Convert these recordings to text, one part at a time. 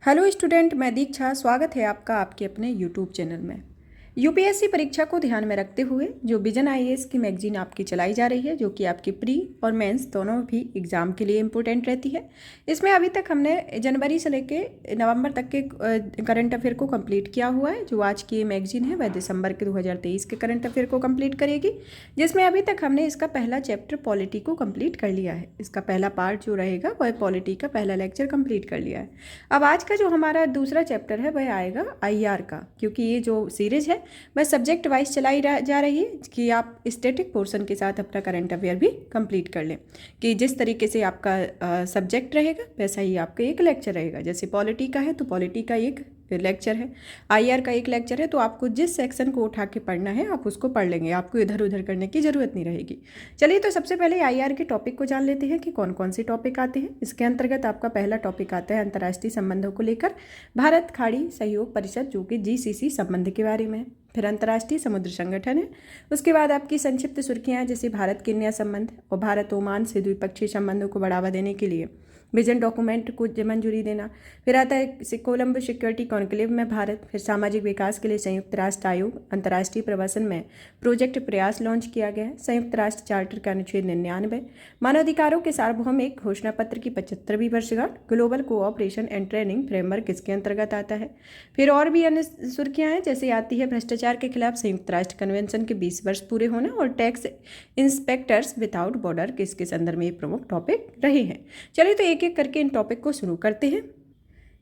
Hello student, मैं दीक्षा। स्वागत है आपका आपके अपने यूट्यूब चैनल में। यूपीएससी परीक्षा को ध्यान में रखते हुए जो विजन आईएएस की मैगजीन आपकी चलाई जा रही है, जो कि आपकी प्री और मेंस दोनों भी एग्ज़ाम के लिए इम्पोर्टेंट रहती है। इसमें अभी तक हमने जनवरी से लेके नवंबर तक के करंट अफेयर को कंप्लीट किया हुआ है। जो आज की ये मैगजीन है वह दिसंबर के 2023 के करंट अफेयर को कंप्लीट करेगी, जिसमें अभी तक हमने इसका पहला चैप्टर पॉलिटी को कंप्लीट कर लिया है। इसका पहला पार्ट जो रहेगा वह पॉलिटी का पहला लेक्चर कंप्लीट कर लिया है। अब आज का जो हमारा दूसरा चैप्टर है वह आएगा आईआर का, क्योंकि ये जो सीरीज है वह सब्जेक्ट वाइज चलाई जा रही है कि आप स्टैटिक पोर्शन के साथ अपना करंट अफेयर भी कंप्लीट कर लें। कि जिस तरीके से आपका सब्जेक्ट रहेगा वैसा ही आपका एक लेक्चर रहेगा। जैसे पॉलिटी का है तो पॉलिटी का एक लेक्चर है, आईआर का एक लेक्चर है। तो आपको जिस सेक्शन को उठा के पढ़ना है आप उसको पढ़ लेंगे, आपको इधर उधर करने की ज़रूरत नहीं रहेगी। चलिए तो सबसे पहले आईआर के टॉपिक को जान लेते हैं कि कौन कौन से टॉपिक आते हैं। इसके अंतर्गत आपका पहला टॉपिक आता है अंतर्राष्ट्रीय संबंधों को लेकर भारत खाड़ी सहयोग परिषद, जो कि जीसीसी संबंध के बारे में। फिर अंतर्राष्ट्रीय समुद्र संगठन है। उसके बाद आपकी संक्षिप्त सुर्खियाँ जैसे भारत केन्या संबंध और भारत ओमान से द्विपक्षीय संबंधों को बढ़ावा देने के लिए विजन डॉक्यूमेंट को मंजूरी देना। फिर आता है कोलंबो सिक्योरिटी कॉन्क्लेव में भारत। फिर सामाजिक विकास के लिए संयुक्त राष्ट्र आयोग अंतर्राष्ट्रीय प्रवासन में प्रोजेक्ट प्रयास लॉन्च किया गया है। संयुक्त राष्ट्र चार्टर का अनुच्छेद 99, मानवाधिकारों के सार्वभौमिक घोषणा पत्र की 75वीं वर्षगांठ, global cooperation and training framework इसके अंतर्गत आता है। फिर और भी अन्य सुर्खियाँ हैं, जैसे आती है भ्रष्टाचार के खिलाफ संयुक्त राष्ट्र कन्वेंशन के 20 वर्ष पूरे होना और टैक्स इंस्पेक्टर्स विदाउट बॉर्डर इसके संदर्भ में प्रमुख टॉपिक रहे हैं। चलिए तो एक एक करके इन टॉपिक को शुरू करते हैं।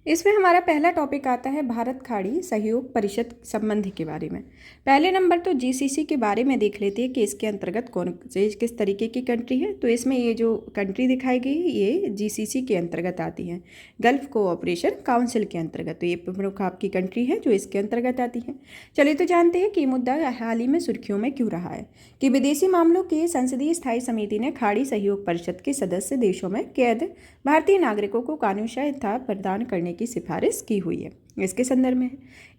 इसमें हमारा पहला टॉपिक आता है भारत खाड़ी सहयोग परिषद संबंध के बारे में। पहले नंबर तो जीसीसी के बारे में देख लेते हैं कि इसके अंतर्गत कौन से किस तरीके की कंट्री है। तो इसमें ये जो कंट्री दिखाई गई है ये जीसीसी के अंतर्गत आती है, गल्फ कोऑपरेशन काउंसिल के अंतर्गत। तो ये प्रमुख आपकी कंट्री है जो इसके अंतर्गत आती है। चलिए तो जानते हैं कि मुद्दा हाल ही में सुर्खियों में क्यों रहा है। कि विदेशी मामलों की संसदीय स्थायी समिति ने खाड़ी सहयोग परिषद के सदस्य देशों में कैद भारतीय नागरिकों को कानूनी सहायता प्रदान करने की सिफारिश की हुई है। इसके संदर्भ में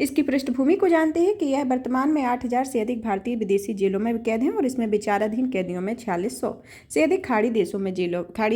इसकी पृष्ठभूमि को जानते हैं कि यह वर्तमान में 8,000 से अधिक भारतीय विदेशी जेलों में कैद हैं और इसमें विचाराधीन कैदियों में 4600 से अधिक खाड़ी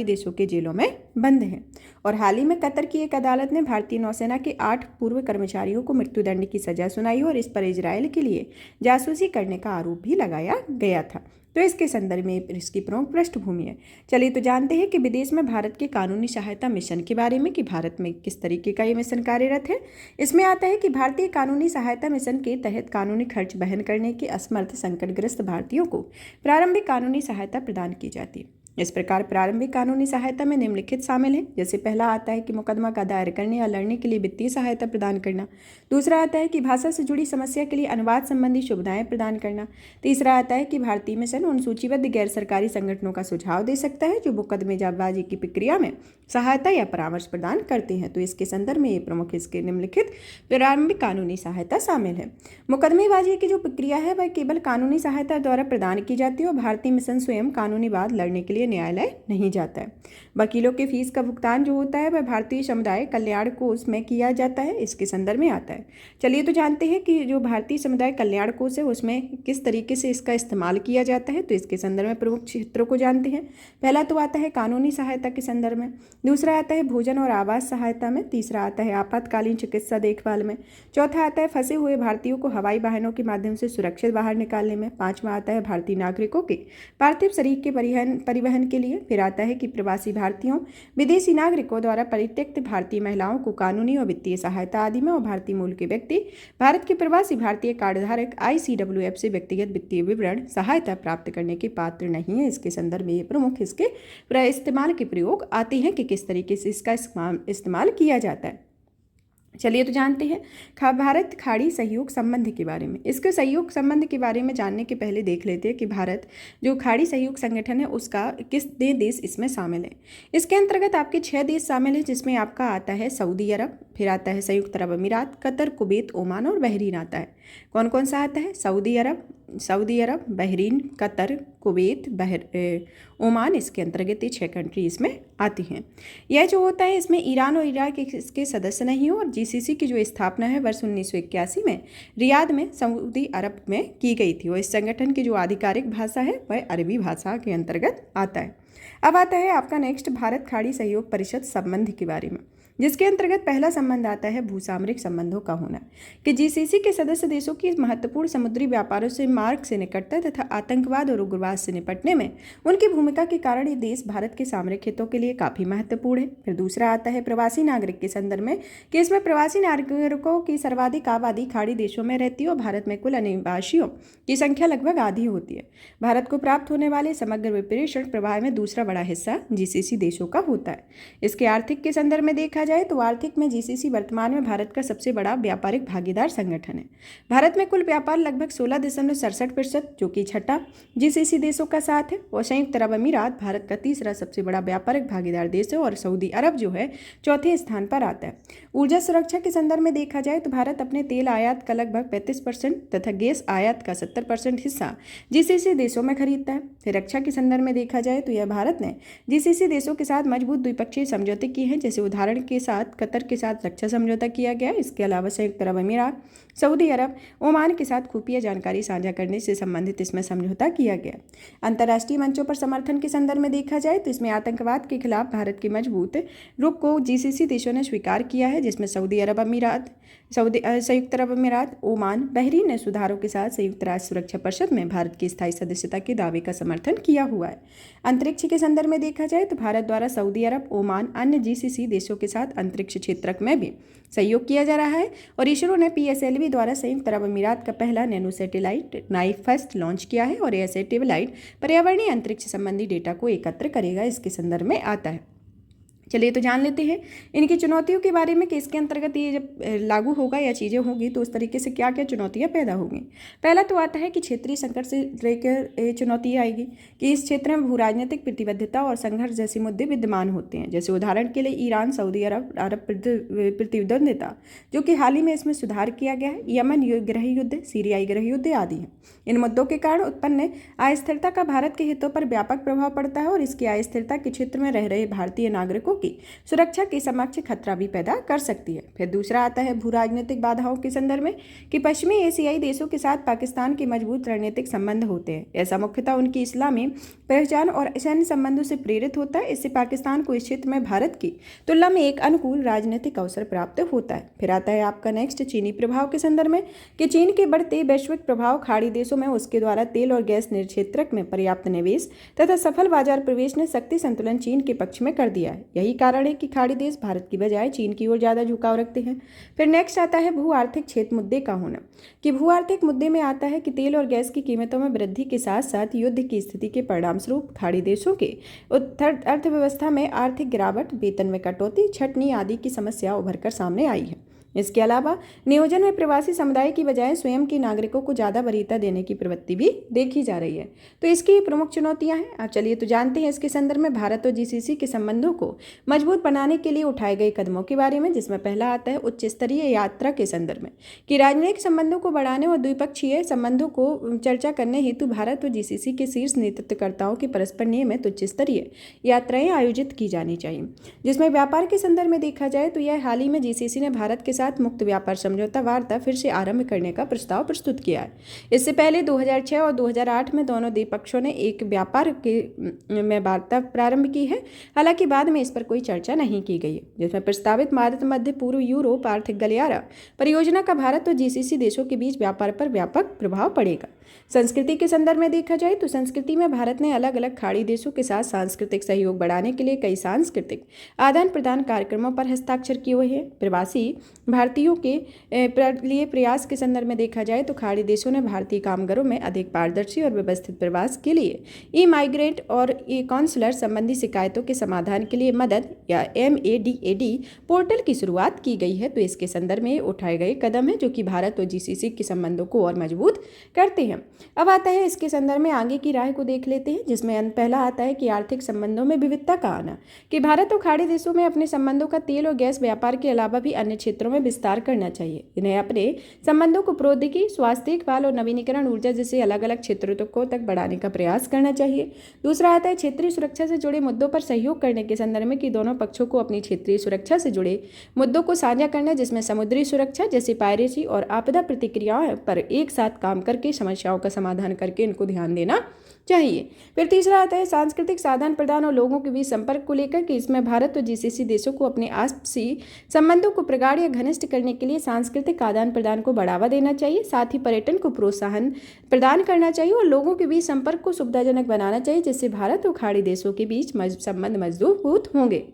देशों के जेलों में बंद हैं। और हाल ही में कतर की एक अदालत ने भारतीय नौसेना के 8 पूर्व कर्मचारियों को मृत्युदंड की सजा सुनाई और इस पर इजरायल के लिए जासूसी करने का आरोप भी लगाया गया था। तो इसके संदर्भ में इसकी प्रमुख पृष्ठभूमि है। चलिए तो जानते हैं कि विदेश में भारत के कानूनी सहायता मिशन के बारे में, कि भारत में किस तरीके का ये मिशन कार्यरत है। इसमें आता है कि भारतीय कानूनी सहायता मिशन के तहत कानूनी खर्च वहन करने के असमर्थ संकटग्रस्त भारतीयों को प्रारंभिक कानूनी सहायता प्रदान की जाती है। इस प्रकार प्रारंभिक कानूनी सहायता में निम्नलिखित शामिल है। जैसे पहला आता है कि मुकदमा का दायर करने या लड़ने के लिए वित्तीय सहायता प्रदान करना। दूसरा आता है कि भाषा से जुड़ी समस्या के लिए अनुवाद संबंधी सुविधाएं प्रदान करना। तीसरा आता है कि भारतीय मिशन उन सूचीबद्ध गैर सरकारी संगठनों का सुझाव दे सकता है जो मुकदमेबाजी की प्रक्रिया में सहायता या परामर्श प्रदान करते हैं। तो इसके संदर्भ में ये प्रमुख इसके निम्नलिखित प्रारंभिक कानूनी सहायता शामिल है। मुकदमेबाजी की जो प्रक्रिया है वह केवल कानूनी सहायता द्वारा प्रदान की जाती है और भारतीय मिशन स्वयं कानूनी वाद लड़ने के लिए न्यायालय नहीं जाता है। वकीलों के फीस का भुगतान जो होता है वह भारतीय समुदाय कल्याण कोष में किया जाता है। इसके संदर्भ में आता है। चलिए तो जानते हैं कि जो भारतीय समुदाय कल्याण कोष है उसमें किस तरीके से इसका इस्तेमाल किया जाता है। तो इसके संदर्भ में प्रमुख क्षेत्रों को जानते हैं। पहला तो आता है कानूनी सहायता के संदर्भ में, दूसरा आता है भोजन और आवास सहायता में, तीसरा आता है आपातकालीन चिकित्सा देखभाल में, चौथा आता है फंसे हुए भारतीयों को हवाई वाहनों के माध्यम से सुरक्षित बाहर निकालने में, पांचवा आता है भारतीय नागरिकों के पार्थिव शरीर के परिवहन के लिए। फिर आता है कि प्रवासी भारतीयों विदेशी नागरिकों द्वारा परित्यक्त भारतीय महिलाओं को कानूनी और वित्तीय सहायता आदि में, और भारतीय मूल के व्यक्ति भारत के प्रवासी भारतीय कार्डधारक ICWF से व्यक्तिगत वित्तीय विवरण सहायता प्राप्त करने के पात्र नहीं है। इसके संदर्भ में ये प्रमुख इसके इस्तेमाल के प्रयोग आते हैं कि किस तरीके से इसका इस्तेमाल किया जाता है। चलिए तो जानते हैं भारत खाड़ी सहयोग संबंध के बारे में। इसके सहयोग संबंध के बारे में जानने के पहले देख लेते हैं कि भारत जो खाड़ी सहयोग संगठन है उसका किस देश इसमें शामिल है। इसके अंतर्गत आपके 6 देश शामिल हैं, जिसमें आपका आता है सऊदी अरब, फिर आता है संयुक्त अरब अमीरात, कतर, कुवैत, ओमान और बहरीन आता है। कौन कौन सा आता है? सऊदी अरब, बहरीन, कतर, कुवैत, ओमान, इसके अंतर्गत ये 6 कंट्री इसमें आती हैं। यह जो होता है इसमें ईरान और इराक इसके सदस्य नहीं हो। और जीसीसी की जो स्थापना है वर्ष 1981 में रियाद में सऊदी अरब में की गई थी और इस संगठन की जो आधिकारिक भाषा है वह अरबी भाषा के अंतर्गत आता है। अब आता है आपका नेक्स्ट भारत खाड़ी सहयोग परिषद संबंध के बारे में। जिसके अंतर्गत पहला संबंध आता है भूसामरिक संबंधों का होना, कि जीसीसी के सदस्य देशों की महत्वपूर्ण समुद्री व्यापारों से मार्ग से निकटता तथा आतंकवाद और उग्रवाद से निपटने में उनकी भूमिका के कारण ये देश भारत के सामरिक हितों के लिए काफी महत्वपूर्ण है। फिर दूसरा आता है प्रवासी नागरिक के संदर्भ में, कि इसमें प्रवासी नागरिकों की सर्वाधिक आबादी खाड़ी देशों में रहती है और भारत में कुल अनिवासियों की संख्या लगभग आधी होती है। भारत को प्राप्त होने वाले समग्र विपरीत प्रवाह में दूसरा बड़ा हिस्सा जीसीसी देशों का होता है। इसके आर्थिक के संदर्भ में देखा जाए तो आर्थिक में जीसीसी वर्तमान में भारत का सबसे बड़ा व्यापारिक भागीदार संगठन है। भारत में कुल व्यापार लगभग 16.67%, जो कि छठा जीसीसी देशों का साथ है, और संयुक्त अरब अमीरात भारत का तीसरा सबसे बड़ा व्यापारिक भागीदार देश है, और सऊदी अरब जो है चौथे स्थान पर आता है। ऊर्जा सुरक्षा के संदर्भ में देखा जाए तो भारत अपने तेल आयात का लगभग 35% तथा गैस आयात का 70% हिस्सा जीसीसी देशों में खरीदता है। फिर रक्षा के संदर्भ में देखा जाए तो यह भारत ने जीसीसी देशों के साथ मजबूत द्विपक्षीय समझौते किए हैं, जैसे उदाहरण के साथ कतर के साथ रक्षा समझौता किया गया। इसके अलावा संयुक्त अरब अमीरात, सऊदी अरब, ओमान के साथ खुफिया जानकारी साझा करने से संबंधित इसमें समझौता किया गया। अंतर्राष्ट्रीय मंचों पर समर्थन के संदर्भ में देखा जाए तो इसमें आतंकवाद के खिलाफ भारत के मजबूत रुख को जीसीसी देशों ने स्वीकार किया है, जिसमें सऊदी अरब अमीरात, संयुक्त अरब अमीरात, ओमान, बहरीन ने सुधारों के साथ संयुक्त राष्ट्र सुरक्षा परिषद में भारत की स्थायी सदस्यता के दावे का समर्थन किया हुआ है। अंतरिक्ष के संदर्भ में देखा जाए तो भारत द्वारा सऊदी अरब, ओमान, अन्य जीसीसी देशों के साथ अंतरिक्ष क्षेत्र में भी सहयोग किया जा रहा है, और इसरो ने पीएसएलवी द्वारा संयुक्त अरब अमीरात का पहला नैनो सैटेलाइट नाइफस्ट लॉन्च किया है, और यह सैटेलाइट पर्यावरणीय अंतरिक्ष संबंधी डेटा को एकत्र करेगा, इसके संदर्भ में आता है। चलिए तो जान लेते हैं इनकी चुनौतियों के बारे में, कि इसके अंतर्गत ये जब लागू होगा या चीज़ें होगी तो उस तरीके से क्या क्या चुनौतियां पैदा होंगी। पहला तो आता है कि क्षेत्रीय संकट से लेकर चुनौती आएगी, कि इस क्षेत्र में भू राजनीतिक प्रतिबद्धता और संघर्ष जैसे मुद्दे विद्यमान होते हैं, जैसे उदाहरण के लिए ईरान, सऊदी अरब प्रतिद्वंद्विता, जो कि हाल ही में इसमें सुधार किया गया है, यमन गृह युद्ध, सीरियाई गृह युद्ध आदि हैं। इन मुद्दों के कारण उत्पन्न अस्थिरता का भारत के हितों पर व्यापक प्रभाव पड़ता है, और इसकी अस्थिरता के क्षेत्र में रह रहे भारतीय नागरिकों की सुरक्षा के समक्ष खतरा भी पैदा कर सकती है। फिर दूसरा आता है भू राजनीतिक बाधाओं के संदर्भ में, कि पश्चिमी एशियाई देशों के साथ पाकिस्तान के मजबूत रणनीतिक संबंध होते हैं। ऐसा मुख्यतः उनकी इस्लामी पहचान और सैन्य संबंधों से प्रेरित होता है। इससे पाकिस्तान को इस क्षेत्र में भारत की तुलना में एक अनुकूल राजनीतिक अवसर प्राप्त होता है। फिर आता है आपका नेक्स्ट चीनी प्रभाव के संदर्भ में, कि चीन के बढ़ते वैश्विक प्रभाव खाड़ी देशों में उसके द्वारा तेल और गैस क्षेत्र में पर्याप्त निवेश तथा सफल बाजार प्रवेश ने शक्ति संतुलन चीन के पक्ष में कर दिया है। यही कारण है कि खाड़ी देश भारत की बजाय चीन की ओर ज्यादा झुकाव रखते हैं। फिर नेक्स्ट आता है भू आर्थिक क्षेत्र मुद्दे का होना, कि भू आर्थिक मुद्दे में आता है कि तेल और गैस की कीमतों में वृद्धि के साथ साथ युद्ध की स्थिति के परिणामस्वरूप खाड़ी देशों के अर्थव्यवस्था में आर्थिक गिरावट, वेतन में कटौती, छटनी आदि की समस्या उभर कर सामने आई है। इसके अलावा नियोजन में प्रवासी समुदाय की बजाय स्वयं के नागरिकों को ज़्यादा वरीयता देने की प्रवृत्ति भी देखी जा रही है। तो इसकी प्रमुख चुनौतियां हैं। अब चलिए तो जानते हैं इसके संदर्भ में भारत और जीसीसी के संबंधों को मजबूत बनाने के लिए उठाए गए कदमों के बारे में, जिसमें पहला आता है उच्च स्तरीय यात्रा के संदर्भ में, कि राजनयिक संबंधों को बढ़ाने और द्विपक्षीय संबंधों को चर्चा करने हेतु भारत और जीसीसी के शीर्ष नेतृत्वकर्ताओं की परस्पर नियमित उच्च स्तरीय यात्राएं आयोजित की जानी चाहिए। जिसमें व्यापार के संदर्भ में देखा जाए तो यह हाल ही में जीसीसी ने भारत के मुक्त व्यापार समझौता वार्ता फिर से आरंभ करने का प्रस्ताव प्रस्तुत किया है। इससे पहले 2006 और 2008 में दोनों द्विपक्षों ने एक व्यापार में वार्ता प्रारंभ की है। हालांकि बाद में इस पर कोई चर्चा नहीं की गई है, जिसमें प्रस्तावित मध्य पूर्व यूरोप आर्थिक गलियारा परियोजना का भारत और जीसीसी देशों के बीच व्यापार पर व्यापक प्रभाव पड़ेगा। संस्कृति के संदर्भ में देखा जाए तो संस्कृति में भारत ने अलग अलग खाड़ी देशों के साथ सांस्कृतिक सहयोग बढ़ाने के लिए कई सांस्कृतिक आदान प्रदान कार्यक्रमों पर हस्ताक्षर किए हुए हैं। प्रवासी भारतीयों के लिए प्रयास के संदर्भ में देखा जाए तो खाड़ी देशों ने भारतीय कामगारों में अधिक पारदर्शी और व्यवस्थित प्रवास के लिए ई माइग्रेट और ई कॉन्सुलर संबंधी शिकायतों के समाधान के लिए मदद या MADAD पोर्टल की शुरुआत की गई है। तो इसके संदर्भ में उठाए गए कदम है जो कि भारत और जीसीसी के संबंधों को और मजबूत करते हैं। अब आता है इसके संदर्भ में आगे की राह को देख लेते हैं, जिसमें पहला आता है कि आर्थिक संबंधों में विविधता का आना, कि भारत और खाड़ी देशों में अपने संबंधों का तेल और गैस व्यापार के अलावा भी अन्य क्षेत्रों में विस्तार करना चाहिए। इन्हें अपने संबंधों को प्रौद्योगिकी, स्वास्थ्य देखभाल और नवीनीकरण ऊर्जा जैसे अलग अलग क्षेत्रों तक बढ़ाने का प्रयास करना चाहिए। दूसरा आता है क्षेत्रीय सुरक्षा से जुड़े मुद्दों पर सहयोग करने के संदर्भ में, कि दोनों पक्षों को अपनी क्षेत्रीय सुरक्षा से जुड़े मुद्दों को साझा करना, जिसमें समुद्री सुरक्षा जैसे पायरेसी और आपदा प्रतिक्रियाओं पर एक साथ काम करके समस्याओं का समाधान करके इनको ध्यान देना चाहिए। फिर तीसरा आता है सांस्कृतिक आदान प्रदान और लोगों के बीच संपर्क को लेकर कि इसमें भारत और जीसीसी देशों को अपने आपसी संबंधों को प्रगाढ़ या घनिष्ठ करने के लिए सांस्कृतिक आदान प्रदान को बढ़ावा देना चाहिए। साथ ही पर्यटन को प्रोत्साहन प्रदान करना चाहिए और लोगों के बीच संपर्क को सुविधाजनक बनाना चाहिए, जिससे भारत और खाड़ी देशों के बीच संबंध मजबूत होंगे।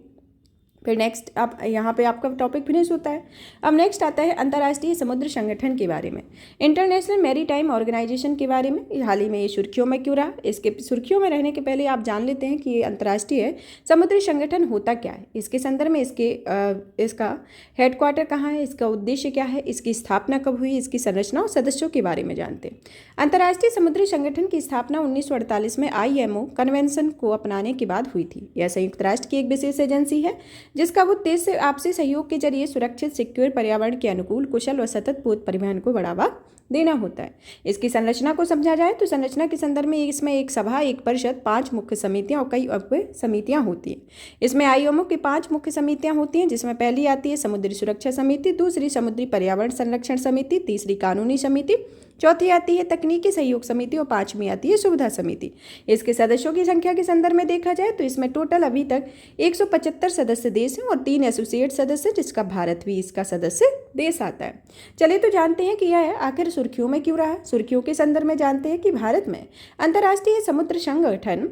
फिर नेक्स्ट अब यहाँ पे आपका टॉपिक फिनिश होता है। अब नेक्स्ट आता है अंतर्राष्ट्रीय समुद्र संगठन के बारे में, इंटरनेशनल मैरीटाइम ऑर्गेनाइजेशन के बारे में। हाल ही में ये सुर्खियों में क्यों रहा, इसके सुर्खियों में रहने के पहले आप जान लेते हैं कि ये अंतर्राष्ट्रीय समुद्री संगठन होता क्या है। इसके संदर्भ में इसका हेडक्वार्टर कहाँ है, इसका उद्देश्य क्या है, इसकी स्थापना कब हुई, इसकी संरचना और सदस्यों के बारे में जानते हैं। अंतर्राष्ट्रीय समुद्री संगठन की स्थापना 1948 में IMO कन्वेंशन को अपनाने के बाद हुई थी। यह संयुक्त राष्ट्र की एक विशेष एजेंसी है जिसका उद्देश्य आपसी सहयोग के जरिए सुरक्षित, सिक्योर, पर्यावरण के अनुकूल, कुशल और सतत पोत परिवहन को बढ़ावा देना होता है। इसकी संरचना को समझा जाए तो संरचना के संदर्भ में इसमें एक सभा, एक परिषद, 5 मुख्य समितियां और कई उप समितियां होती हैं। इसमें IMO की 5 मुख्य समितियां होती हैं, जिसमें पहली आती है समुद्री सुरक्षा समिति, दूसरी समुद्री पर्यावरण संरक्षण समिति, तीसरी कानूनी समिति, चौथी आती है तकनीकी सहयोग समिति और 5वीं आती है सुविधा समिति। इसके सदस्यों की संख्या के संदर्भ में देखा जाए तो इसमें टोटल अभी तक 175 सदस्य देश हैं और 3 एसोसिएट सदस्य, जिसका भारत भी इसका सदस्य देश आता है। चलिए तो जानते हैं कि यह आखिर सुर्खियों में क्यों रहा। सुर्खियों के संदर्भ में जानते हैं कि भारत में अंतर्राष्ट्रीय समुद्र संगठन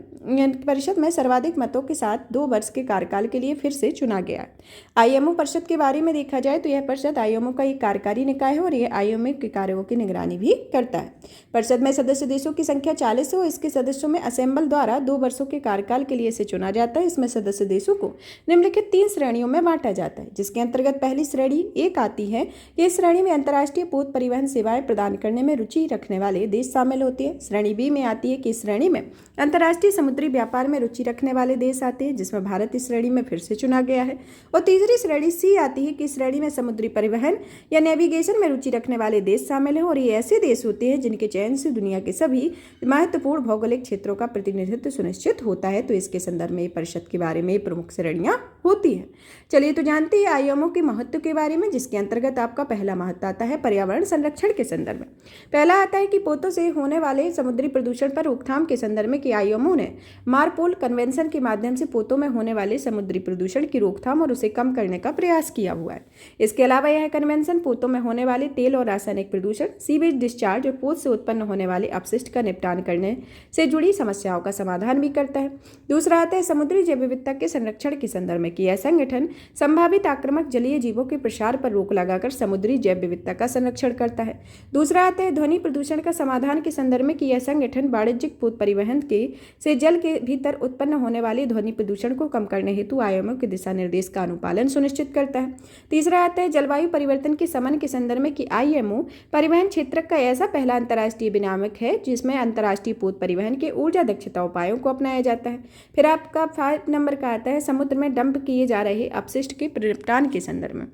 परिषद में सर्वाधिक मतों के साथ 2 वर्ष के कार्यकाल के लिए फिर से चुना गया। IMO परिषद के बारे में देखा जाए तो यह परिषद IMO का एक कार्यकारी निकाय है और यह IMO के कार्यों की निगरानी भी करता है। परिषद में सदस्य देशों की संख्या 40 है और इसके सदस्यों में असेंबल द्वारा 2 वर्षों के कार्यकाल के लिए इसे चुना जाता है। इसमें सदस्य देशों को निम्नलिखित 3 श्रेणियों में बांटा जाता है, जिसके अंतर्गत पहली श्रेणी 1 आती है कि इस श्रेणी में अंतर्राष्ट्रीय पोत परिवहन सेवाएं प्रदान करने में रुचि रखने वाले देश शामिल होते हैं। श्रेणी B में आती है कि इस श्रेणी में अंतर्राष्ट्रीय समुद्री व्यापार में रुचि रखने वाले देश आते हैं, जिसमें भारत इस श्रेणी में फिर से चुना गया है। और तीसरी श्रेणी C आती है कि इस श्रेणी में समुद्री परिवहन या नेविगेशन में रुचि रखने वाले देश शामिल हैं और ये ऐसे देश होते हैं जिनके चयन से दुनिया के सभी महत्वपूर्ण भौगोलिक क्षेत्रों का प्रतिनिधित्व सुनिश्चित होता है। तो इसके संदर्भ में परिषद के बारे में प्रमुख श्रेणियां होती हैं। चलिए तो जानते हैं IMO के महत्व के बारे में, जिसके अंतर्गत आपका पहला महत्व आता है पर्यावरण संरक्षण के संदर्भ में। पहला आता है कि पोतों से होने वाले समुद्री प्रदूषण पर रोकथाम के संदर्भ में कि IMO ने मारपोल कन्वेंशन के माध्यम से पोतों में होने वाले समुद्री प्रदूषण की रोकथाम और उसे कम करने का प्रयास किया हुआ है। इसके अलावा यह कन्वेंशन पोतों में होने वाले तेल और रासायनिक प्रदूषण, सीवेज डिस्चार्ज और पोत से उत्पन्न होने वाले अपशिष्ट का निपटान करने से जुड़ी समस्याओं का समाधान भी करता है। दूसरा आता है समुद्री जैव विविधता के संरक्षण के संदर्भ में कि यह संगठन संभावित आक्रामक जलीय जीवों के प्रसार पर रोक लगाकर समुद्री जैव विविधता का संरक्षण करता है। दूसरा आता है ध्वनि प्रदूषण का समाधान के संदर्भ में कि यह संगठन वाणिज्यिक पोत परिवहन से जल के भीतर उत्पन्न होने वाले ध्वनि प्रदूषण को कम करने हेतु IMO के दिशा निर्देश का अनुपालन सुनिश्चित करता है। तीसरा आता है जलवायु परिवर्तन के शमन के संदर्भ में कि IMO परिवहन क्षेत्र का ऐसा पहला अंतर्राष्ट्रीय विनियामक है जिसमें अंतर्राष्ट्रीय पोत परिवहन के ऊर्जा दक्षता उपायों को अपनाया जाता है। फिर आपका 5 नंबर का आता है समुद्र में डंप किए जा रहे अपशिष्ट के निपटान के संदर्भ में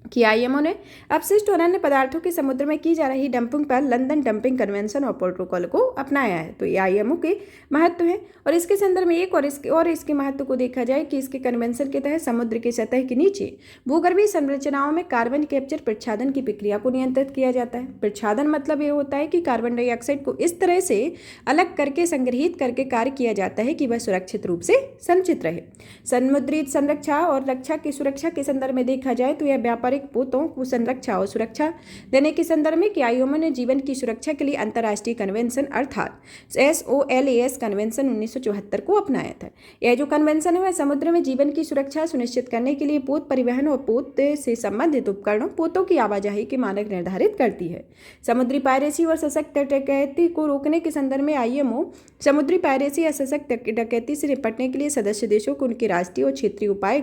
कि IMO ने अपशिष्ट और अन्य पदार्थों की समुद्र में की जा रही डंपिंग पर लंदन डंपिंग कन्वेंशन और प्रोटोकॉल को अपनाया है। तो ये IMO के महत्व है और इसके संदर्भ में एक और इसके महत्व को देखा जाए कि इसके कन्वेंशन के तहत समुद्र की सतह के नीचे भूगर्भीय संरचनाओं में कार्बन कैप्चर प्रच्छादन की प्रक्रिया को नियंत्रित किया जाता है। प्रच्छादन मतलब ये होता है कि कार्बन डाइऑक्साइड को इस तरह से अलग करके संग्रहित करके कार्य किया जाता है कि वह सुरक्षित रूप से संचित रहे। समुद्री संरक्षा और रक्षा की सुरक्षा के संदर्भ में देखा जाए तो यह व्यापारिक पोतों को संरक्षा और सुरक्षा देने के संदर्भ में कि IMO ने जीवन की सुरक्षा के लिए अंतर्राष्ट्रीय कन्वेंशन अर्थात SOLAS कन्वेंशन 1974 को अपनाया था। यह जो कन्वेंशन है वह समुद्र में जीवन की सुरक्षा सुनिश्चित करने के लिए पोत परिवहन और पोत से संबंधित उपकरणों, पोतों की आवाजाही के मानक निर्धारित करती है। समुद्री पायरेसी और सशक्त डकैती को रोकने के संदर्भ में IMO समुद्री पायरेसी या सशक्त डकैती से निपटने के लिए सदस्य देशों को उनके राष्ट्रीय और क्षेत्रीय उपाय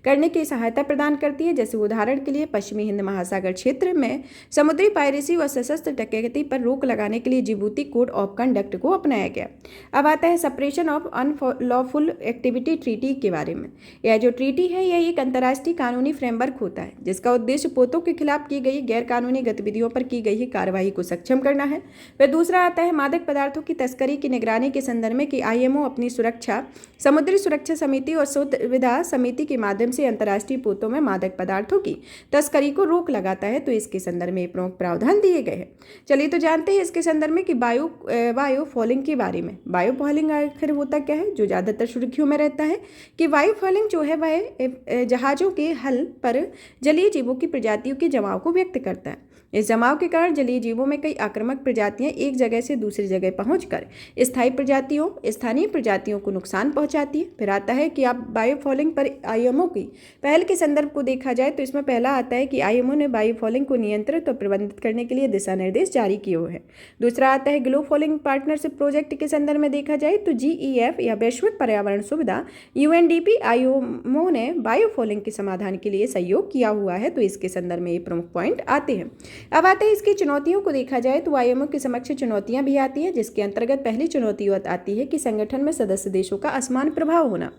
करने की सहायता प्रदान करती है। जैसे उदाहरण के लिए पश्चिमी हिंद महासागर क्षेत्र में समुद्री पायरेसी व सशस्त्र डकैती पर रोक लगाने के लिए जिबूती कोड ऑफ कंडक्ट को अपनाया गया। अब आता है separation of unlawful activity treaty के बारे में। यह जो ट्रीटी है यह एक अंतर्राष्ट्रीय कानूनी फ्रेमवर्क होता है जिसका उद्देश्य पोतों के खिलाफ की गई गैर कानूनी गतिविधियों पर की गई कार्रवाई को सक्षम करना है। फिर दूसरा आता है मादक पदार्थों की तस्करी की निगरानी के संदर्भ में कि IMO अपनी सुरक्षा समुद्री सुरक्षा समिति और सुविधा समिति के माध्यम से अंतर्राष्ट्रीय पोतों में मादक पदार्थों की तस्करी को रोक लगाता है। तो इसके संदर्भ में प्रमुख प्रावधान दिए गए हैं। चलिए तो जानते हैं इसके संदर्भ में कि बायोफॉलिंग के बारे में। बायोफॉलिंग आखिर होता क्या है, जो ज़्यादातर सुर्खियों में रहता है कि बायोफॉलिंग जो है वह जहाज़ों के हल पर जलीय जीवों की प्रजातियों के जमाव को व्यक्त करता है। इस जमाव के कारण जलीय जीवों में कई आक्रामक प्रजातियां एक जगह से दूसरी जगह पहुंचकर स्थानीय प्रजातियों को नुकसान पहुंचाती है। फिर आता है कि आप बायोफॉलिंग पर आईएमओ की पहल के संदर्भ को देखा जाए तो इसमें पहला आता है कि आईएमओ ने बायोफॉलिंग को नियंत्रित और प्रबंधित करने के लिए दिशा निर्देश जारी किए हुए हैं। दूसरा आता है ग्लोफॉलिंग पार्टनरशिप प्रोजेक्ट के संदर्भ में देखा जाए तो GEF या वैश्विक पर्यावरण सुविधा UNDP आईएमओ ने बायोफॉलिंग के समाधान के लिए सहयोग किया हुआ है। तो इसके संदर्भ में ये प्रमुख पॉइंट आते हैं। अब आते हैं इसकी चुनौतियों को देखा जाए तो आईएमओ के समक्ष चुनौतियां भी आती हैं, जिसके अंतर्गत पहली चुनौती आती है कि संगठन में सदस्य देशों का असमान प्रभाव होना,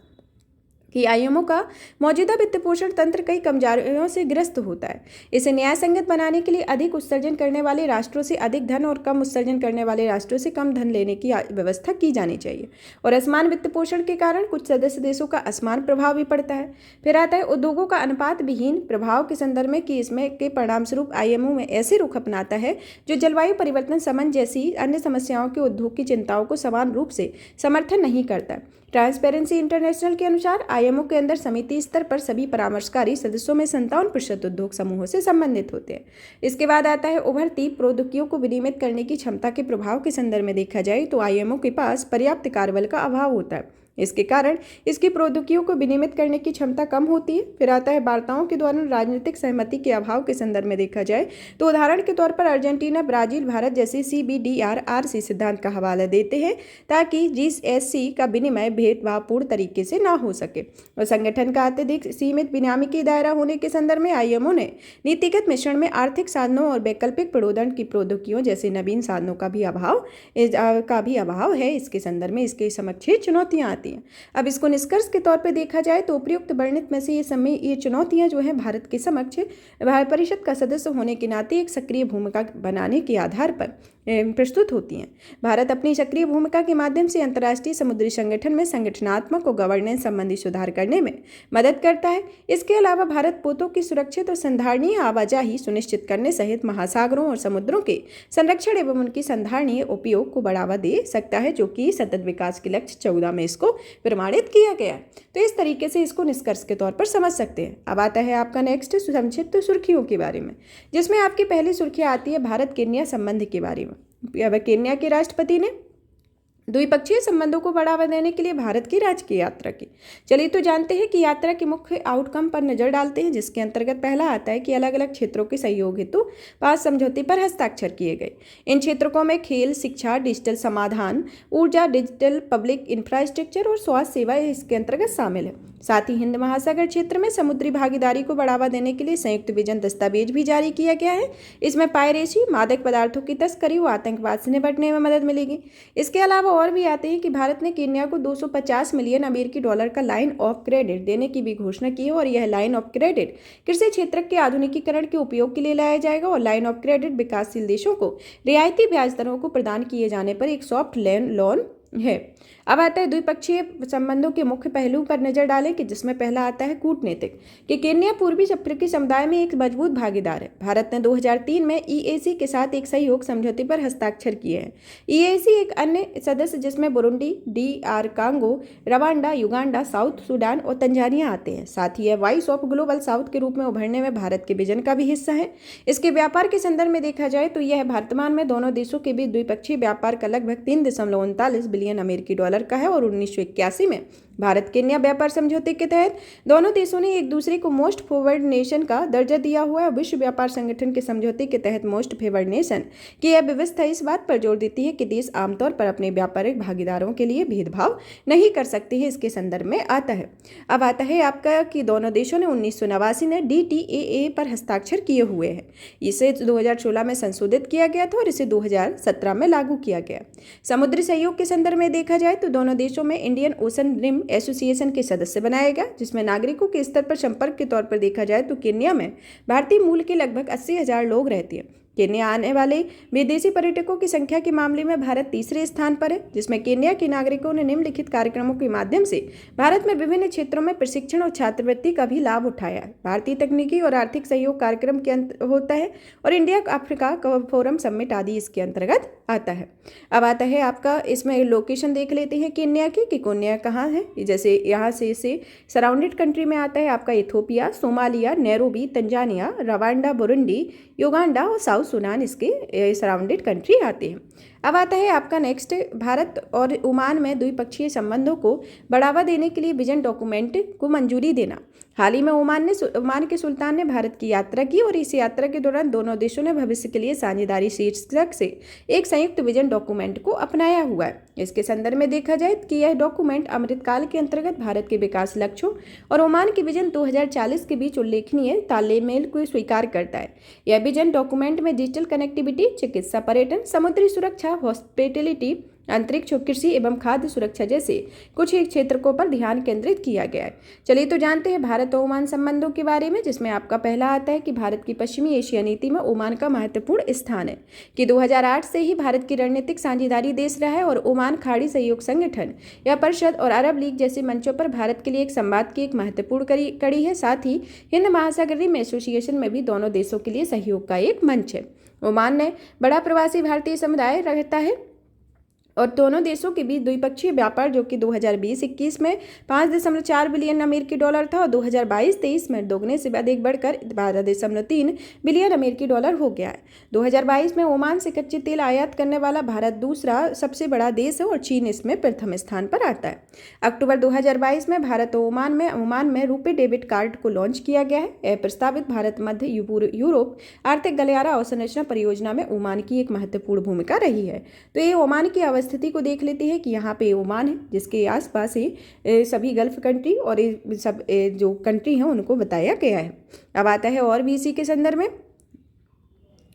कि आईएमओ का मौजूदा वित्त पोषण तंत्र कई कमजोरियों से ग्रस्त होता है। इसे न्याय संगत बनाने के लिए अधिक उत्सर्जन करने वाले राष्ट्रों से अधिक धन और कम उत्सर्जन करने वाले राष्ट्रों से कम धन लेने की व्यवस्था की जानी चाहिए। और असमान वित्त पोषण के कारण कुछ सदस्य देशों का असमान प्रभाव भी पड़ता है। फिर आता है उद्योगों का अनुपात विहीन प्रभाव के संदर्भ में, कि इसमें के परिणामस्वरूप आईएमओ में ऐसे रुख अपनाता है जो जलवायु परिवर्तन समन जैसी अन्य समस्याओं के उद्योग की चिंताओं को समान रूप से समर्थन नहीं करता। ट्रांसपेरेंसी इंटरनेशनल के अनुसार आईएमओ के अंदर समिति स्तर पर सभी परामर्शकारी सदस्यों में 57% उद्योग समूहों से संबंधित होते हैं। इसके बाद आता है उभरती प्रौद्योगिकियों को विनियमित करने की क्षमता के प्रभाव के संदर्भ में देखा जाए तो आईएमओ के पास पर्याप्त कार्यबल का अभाव होता है। इसके कारण इसकी प्रौद्योगिकियों को विनियमित करने की क्षमता कम होती है। फिर आता है वार्ताओं के दौरान राजनीतिक सहमति के अभाव के संदर्भ में देखा जाए तो उदाहरण के तौर पर अर्जेंटीना, ब्राजील, भारत जैसे CBDRRC सिद्धांत का हवाला देते हैं ताकि GSC का विनिमय भेदभावपूर्ण तरीके से ना हो सके। और संगठन का अत्यधिक सीमित विनियामकी दायरा होने के संदर्भ में आईएमओ ने नीतिगत मिश्रण में आर्थिक साधनों और वैकल्पिक प्रणोदन की प्रौद्योगिकियों जैसे नवीन साधनों का भी अभाव है। इसके संदर्भ में इसके समक्ष चुनौतियां आती हैं। अब इसको निष्कर्ष के तौर पे देखा जाए तो उपयुक्त वर्णित में से ये चुनौतियां जो हैं भारत के समक्ष परिषद का सदस्य होने के नाते एक सक्रिय भूमिका बनाने के आधार पर प्रस्तुत होती हैं। भारत अपनी सक्रिय भूमिका के माध्यम से अंतर्राष्ट्रीय समुद्री संगठन में संगठनात्मक और गवर्नेंस संबंधी सुधार करने में मदद करता है। इसके अलावा भारत पोतों की सुरक्षित और संधारणीय आवाजाही सुनिश्चित करने सहित महासागरों और समुद्रों के संरक्षण एवं उनकी संधारणीय उपयोग को बढ़ावा दे सकता है, जो कि सतत विकास के लक्ष्य 14 में इसको प्रमाणित किया गया है। तो इस तरीके से इसको निष्कर्ष के तौर पर समझ सकते हैं। अब आता है आपका नेक्स्ट संक्षिप्त सुर्खियों के बारे में, जिसमें आपकी पहली सुर्खी आती है भारत केन्या संबंध के बारे में। अब केन्या के राष्ट्रपति ने द्विपक्षीय संबंधों को बढ़ावा देने के लिए भारत की राजकीय यात्रा की। चलिए तो जानते हैं कि यात्रा के मुख्य आउटकम पर नजर डालते हैं, जिसके अंतर्गत पहला आता है कि अलग अलग क्षेत्रों के सहयोग हेतु 5 समझौते पर हस्ताक्षर किए गए। इन क्षेत्रों में खेल, शिक्षा, डिजिटल समाधान, ऊर्जा, डिजिटल पब्लिक इंफ्रास्ट्रक्चर और स्वास्थ्य सेवाएं इसके अंतर्गत शामिल है। साथ ही हिंद महासागर क्षेत्र में समुद्री भागीदारी को बढ़ावा देने के लिए संयुक्त विजन दस्तावेज भी जारी किया गया है। इसमें पायरेसी, मादक पदार्थों की तस्करी व आतंकवाद से निपटने में मदद मिलेगी। इसके अलावा और भी आते हैं कि भारत ने केन्या को $250 मिलियन अमेरिकी डॉलर का लाइन ऑफ क्रेडिट देने की भी घोषणा की है। और यह लाइन ऑफ क्रेडिट कृषि क्षेत्र के आधुनिकीकरण के उपयोग के लिए लाया जाएगा। और लाइन ऑफ क्रेडिट विकासशील देशों को रियायती ब्याज दरों को प्रदान किए जाने पर एक सॉफ्ट लोन है। अब आता है द्विपक्षीय संबंधों के मुख्य पहलू पर नजर डालें, कि जिसमें पहला आता है कूटनीतिक, कि केन्या पूर्वी अफ्रीकी समुदाय में एक मजबूत भागीदार है। भारत ने 2003 में EAC के साथ एक सहयोग समझौते पर हस्ताक्षर किए हैं। EAC एक अन्य सदस्य जिसमें Burundi, DR Congo, Rwanda, Uganda, south Sudan और तंजानिया आते हैं। साथ ही यह वॉइस ऑफ ग्लोबल साउथ के रूप में उभरने में भारत के विजन का भी हिस्सा है। इसके व्यापार के संदर्भ में देखा जाए तो यह वर्तमान में दोनों देशों के बीच द्विपक्षीय व्यापार का लगभग 3.39 बिलियन अमेरिकी डॉलर का है। और 1981 में भारत केन्या व्यापार समझौते के तहत दोनों देशों ने एक दूसरे को मोस्ट फेवर्ड नेशन का दर्जा दिया हुआ है। विश्व व्यापार संगठन के समझौते के तहत मोस्ट फेवर्ड नेशन की यह व्यवस्था इस बात पर जोर देती है कि देश आमतौर पर अपने व्यापारिक भागीदारों के लिए भेदभाव नहीं कर सकते हैं। इसके संदर्भ में आता है। अब आता है आपका कि दोनों देशों ने 1989 में DTAA पर हस्ताक्षर किए हुए हैं। इसे 2016 में संशोधित किया गया था और इसे 2017 में लागू किया गया। समुद्री सहयोग के संदर्भ में देखा जाए तो दोनों देशों में इंडियन ओशन रिम एसोसिएशन के सदस्य बनाया गया, जिसमें नागरिकों के स्तर पर संपर्क के तौर पर देखा जाए तो केन्या में भारतीय मूल के लगभग 80,000 लोग रहते हैं। केन्या आने वाले विदेशी पर्यटकों की संख्या के मामले में भारत तीसरे स्थान पर है, जिसमें केन्या के नागरिकों ने निम्नलिखित कार्यक्रमों के माध्यम से भारत में विभिन्न क्षेत्रों में प्रशिक्षण और छात्रवृत्ति का भी लाभ उठाया है। भारतीय तकनीकी और आर्थिक सहयोग कार्यक्रम के होता है और इंडिया अफ्रीका फोरम समिट आदि इसके अंतर्गत आता है। अब आता है आपका, इसमें लोकेशन देख लेते हैं केन्या की कि केन्या कहाँ है। जैसे यहाँ से इसे सराउंडेड कंट्री में आता है आपका Ethiopia, Somalia, Nairobi, Tanzania, Rwanda, Burundi, Uganda और साउथ सूडान इसके सराउंडेड कंट्री आते हैं। अब आता है आपका नेक्स्ट, भारत और ओमान में द्विपक्षीय संबंधों को बढ़ावा देने के लिए विजन डॉक्यूमेंट को मंजूरी देना। हाल ही में ओमान के सुल्तान ने भारत की यात्रा की और इस यात्रा के दौरान दोनों देशों ने भविष्य के लिए साझेदारी शीर्षक से एक संयुक्त विजन डॉक्यूमेंट को अपनाया हुआ है। इसके संदर्भ में देखा जाए कि यह डॉक्यूमेंट अमृतकाल के अंतर्गत भारत के विकास लक्ष्यों और ओमान के विजन 2040 के बीच उल्लेखनीय तालमेल को स्वीकार करता है। यह विजन डॉक्यूमेंट में डिजिटल कनेक्टिविटी, चिकित्सा, पर्यटन, समुद्री सुरक्षा, हॉस्पिटैलिटी, अंतरिक्ष, कृषि एवं खाद्य सुरक्षा जैसे कुछ एक क्षेत्रों पर ध्यान केंद्रित किया गया है। चलिए तो जानते हैं भारत और ओमान संबंधों के बारे में, जिसमें आपका पहला आता है कि भारत की पश्चिमी एशिया नीति में ओमान का महत्वपूर्ण स्थान है कि 2008 से ही भारत की रणनीतिक साझेदारी देश रहा है और ओमान खाड़ी सहयोग संगठन या परिषद और अरब लीग जैसे मंचों पर भारत के लिए एक संवाद की एक महत्वपूर्ण कड़ी है। साथ ही हिंद महासागर रिम एसोसिएशन में भी दोनों देशों के लिए सहयोग का एक मंच है। ओमान में बड़ा प्रवासी भारतीय समुदाय रहता है और दोनों देशों के बीच द्विपक्षीय व्यापार जो कि 2020-21 में 5.4 बिलियन अमेरिकी डॉलर था और 2022-23 में दोगुने से अधिक बढ़कर 12.3 बिलियन अमेरिकी डॉलर हो गया है। 2022 में ओमान से कच्चे तेल आयात करने वाला भारत दूसरा सबसे बड़ा देश है और चीन इसमें प्रथम स्थान पर आता है। अक्टूबर 2022 में भारत और ओमान में रुपे डेबिट कार्ड को लॉन्च किया गया है। यह प्रस्तावित भारत मध्य यूरोप आर्थिक गलियारा अवसंरचना परियोजना में ओमान की एक महत्वपूर्ण भूमिका रही है। तो ये ओमान की स्थिति को देख लेते हैं कि यहाँ पे ओमान है, जिसके आसपास ही सभी गल्फ कंट्री और सब जो कंट्री हैं उनको बताया गया है। अब आता है और भी इसी के संदर्भ में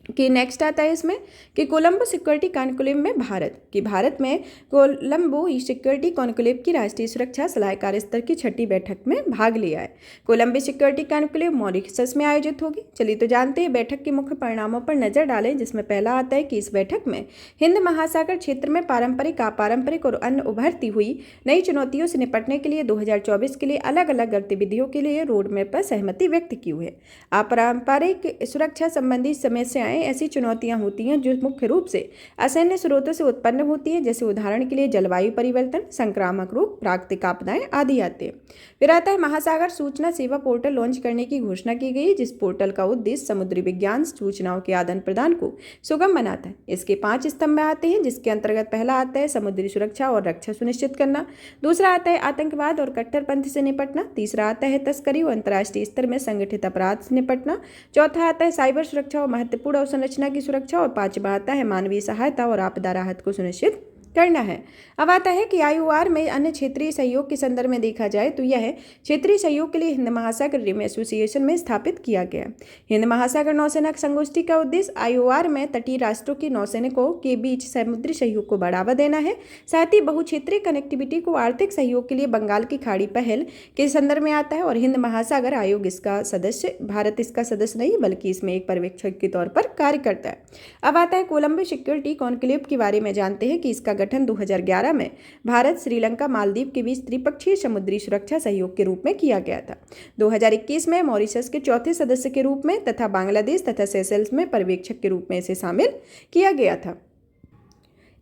कि नेक्स्ट आता है इसमें कि कोलंबो सिक्योरिटी कॉन्क्लेव में भारत में कोलंबो सिक्योरिटी कॉन्क्लेव की राष्ट्रीय सुरक्षा सलाहकार स्तर की 6ठी बैठक में भाग लिया है। कोलंबो सिक्योरिटी कॉन्क्लेव मॉरिशस में आयोजित होगी। चलिए तो जानते हैं बैठक के मुख्य परिणामों पर नजर डालें, जिसमें पहला आता है कि इस बैठक में हिंद महासागर क्षेत्र में पारंपरिक, अपारंपरिक और अन्य उभरती हुई नई चुनौतियों से निपटने के लिए 2024 के लिए अलग अलग गतिविधियों के लिए रोड मैप पर सहमति व्यक्त की हुई है। अपारंपरिक सुरक्षा संबंधी समस्याएं ऐसी चुनौतियां होती हैं जो मुख्य रूप से असैन्य स्रोतों से उत्पन्न होती है, जैसे उदाहरण के लिए जलवायु परिवर्तन, संक्रामक रोग, प्राकृतिक आपदाएं आदि आते हैं। फिर आता है महासागर सूचना सेवा पोर्टल लॉन्च करने की घोषणा की गई, जिस पोर्टल का उद्देश्य समुद्री विज्ञान सूचनाओं के आदान प्रदान को सुगम बनाता है। इसके 5 स्तंभ आते हैं, जिसके अंतर्गत पहला आता है समुद्री सुरक्षा और रक्षा सुनिश्चित करना, दूसरा आता है आतंकवाद और कट्टरपंथी से निपटना, तीसरा आता है तस्करी और अंतर्राष्ट्रीय स्तर में संगठित अपराध से निपटना, चौथा आता है साइबर सुरक्षा और महत्वपूर्ण संरचना की सुरक्षा और 5वां आता है मानवीय सहायता और आपदा राहत को सुनिश्चित करना है। अब आता है कि IOR में अन्य क्षेत्रीय सहयोग के संदर्भ में देखा जाए तो यह क्षेत्रीय सहयोग के लिए हिंद महासागर रिम एसोसिएशन में स्थापित किया गया। हिंद महासागर नौसेना संगोष्ठी का उद्देश्य IOR में तटीय राष्ट्रों की नौसैनिकों के बीच समुद्री सहयोग को बढ़ावा देना है। साथ ही बहुक्षेत्रीय कनेक्टिविटी को आर्थिक सहयोग के लिए बंगाल की खाड़ी पहल के संदर्भ में आता है और हिंद महासागर आयोग इसका सदस्य, भारत इसका सदस्य नहीं बल्कि इसमें एक पर्यवेक्षक के तौर पर कार्य करता है। अब आता है कोलंबो सिक्योरिटी कॉन्क्लेव के बारे में जानते हैं कि इसका गठन 2011 में भारत, श्रीलंका, मालदीव के बीच त्रिपक्षीय समुद्री सुरक्षा सहयोग के रूप में किया गया था। 2021 में मॉरिशस के चौथे सदस्य के रूप में तथा बांग्लादेश तथा सेशेल्स में पर्यवेक्षक के रूप में इसे शामिल किया गया था।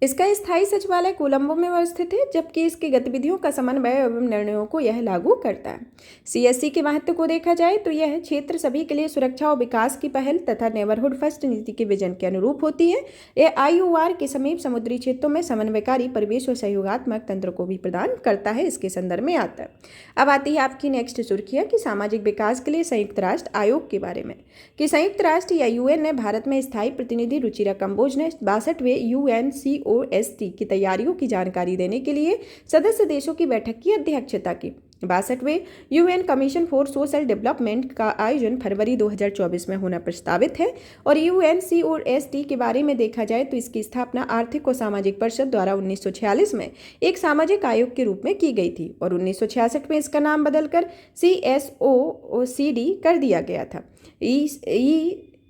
इसका स्थायी सचिवालय कोलंबो में अवस्थित है, जबकि इसकी गतिविधियों का समन्वय एवं निर्णयों को यह लागू करता है। CSC के महत्व को देखा जाए तो यह क्षेत्र सभी के लिए सुरक्षा और विकास की पहल तथा नेबरहुड फर्स्ट नीति के विजन के अनुरूप होती है। यह IOR के समीप समुद्री क्षेत्रों में समन्वयकारी परिवेश और सहयोगात्मक तंत्र को भी प्रदान करता है। इसके संदर्भ में आता है। अब आती है आपकी नेक्स्ट सुर्खियां कि सामाजिक विकास के लिए संयुक्त राष्ट्र आयोग के बारे में कि संयुक्त राष्ट्र या UN ने भारत में स्थायी प्रतिनिधि रुचिरा कंबोज ने 62वें UNCOST की तैयारियों की जानकारी देने के लिए सदस्य देशों की बैठक की अध्यक्षता की। 62वें UN commission for social development का आयोजन फरवरी 2024 में होना प्रस्तावित है और UNCOST के बारे में देखा जाए तो इसकी स्थापना आर्थिक और सामाजिक परिषद द्वारा 1946 में एक सामाजिक आयोग के रूप में की गई थी और 1966 में इसका नाम बदलकर CSOCD कर दिया गया था।